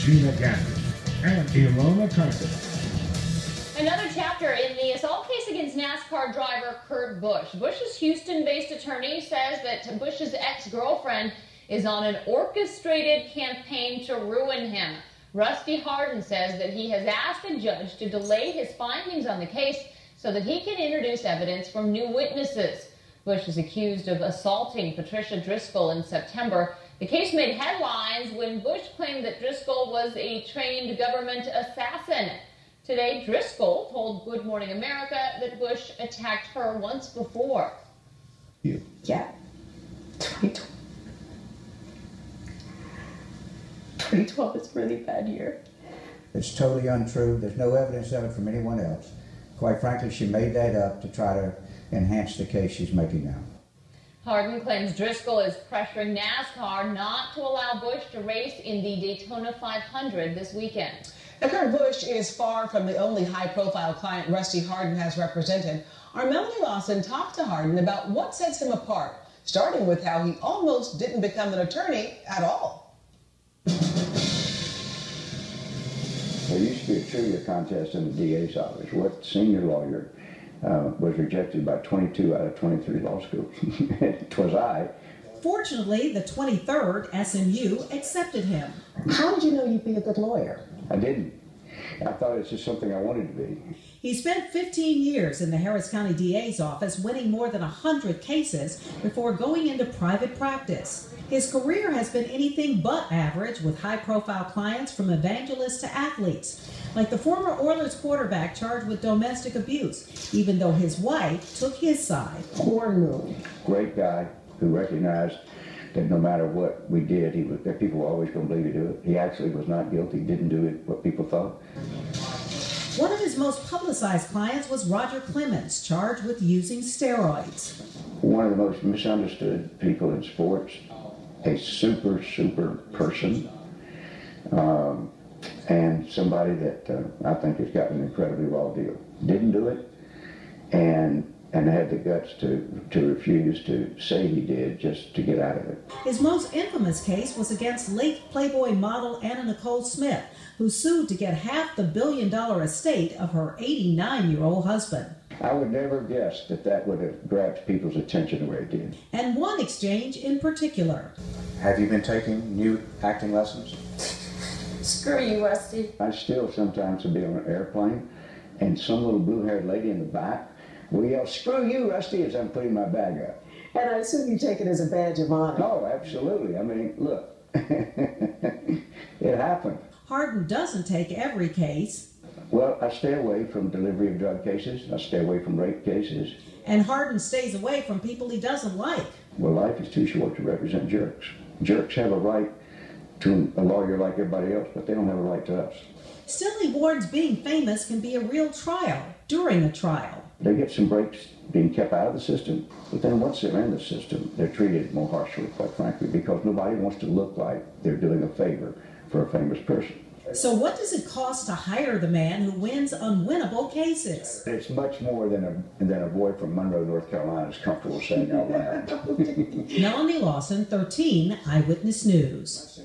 Gina Gander, and Ilona Carter. Another chapter in the assault case against NASCAR driver Kurt Busch. Busch's Houston-based attorney says that Busch's ex-girlfriend is on an orchestrated campaign to ruin him. Rusty Hardin says that he has asked the judge to delay his findings on the case so that he can introduce evidence from new witnesses. Busch is accused of assaulting Patricia Driscoll in September. The case made headlines when Busch claimed that Driscoll was a trained government assassin. Today, Driscoll told Good Morning America that Busch attacked her once before. Yeah. 2012 is a really bad year. It's totally untrue. There's no evidence of it from anyone else. Quite frankly, she made that up to try to enhance the case she's making now. Hardin claims Driscoll is pressuring NASCAR not to allow Busch to race in the Daytona 500 this weekend. Now, Kurt Busch is far from the only high-profile client Rusty Hardin has represented. Our Melanie Lawson talked to Hardin about what sets him apart, starting with how he almost didn't become an attorney at all. There used to be a trivia contest in the DA's office. What senior lawyer was rejected by 22 out of 23 law schools? It was I. Fortunately, the 23rd SMU accepted him. How did you know you'd be a good lawyer? I didn't. I thought it's just something I wanted to be. He spent 15 years in the Harris County DA's office, winning more than 100 cases before going into private practice. His career has been anything but average, with high-profile clients from evangelists to athletes, like the former Oilers quarterback charged with domestic abuse, even though his wife took his side. Great guy who recognized that no matter what we did, that people were always going to believe he do it. He actually was not guilty, didn't do it what people thought. One of his most publicized clients was Roger Clemens, charged with using steroids. One of the most misunderstood people in sports, a super person, and somebody that I think has gotten an incredibly raw deal. Didn't do it, and had the guts to refuse to say he did just to get out of it. His most infamous case was against late Playboy model Anna Nicole Smith, who sued to get half the billion-dollar estate of her 89-year-old husband. I would never guess that would have grabbed people's attention the way it did. And one exchange in particular. Have you been taking new acting lessons? Screw you, Rusty. I still sometimes will be on an airplane, and some little blue-haired lady in the back will yell, "Screw you, Rusty," as I'm putting my bag up. And I assume you take it as a badge of honor. Oh, absolutely. I mean, look, it happened. Hardin doesn't take every case. Well, I stay away from delivery of drug cases. I stay away from rape cases. And Hardin stays away from people he doesn't like. Well, life is too short to represent jerks. Jerks have a right to a lawyer like everybody else, but they don't have a right to us. Still, he warns being famous can be a real trial during a trial. They get some breaks being kept out of the system, but then once they're in the system, they're treated more harshly, quite frankly, because nobody wants to look like they're doing a favor for a famous person. So what does it cost to hire the man who wins unwinnable cases? It's much more than a boy from Monroe, North Carolina is comfortable saying out loud. Melanie Lawson, 13 Eyewitness News.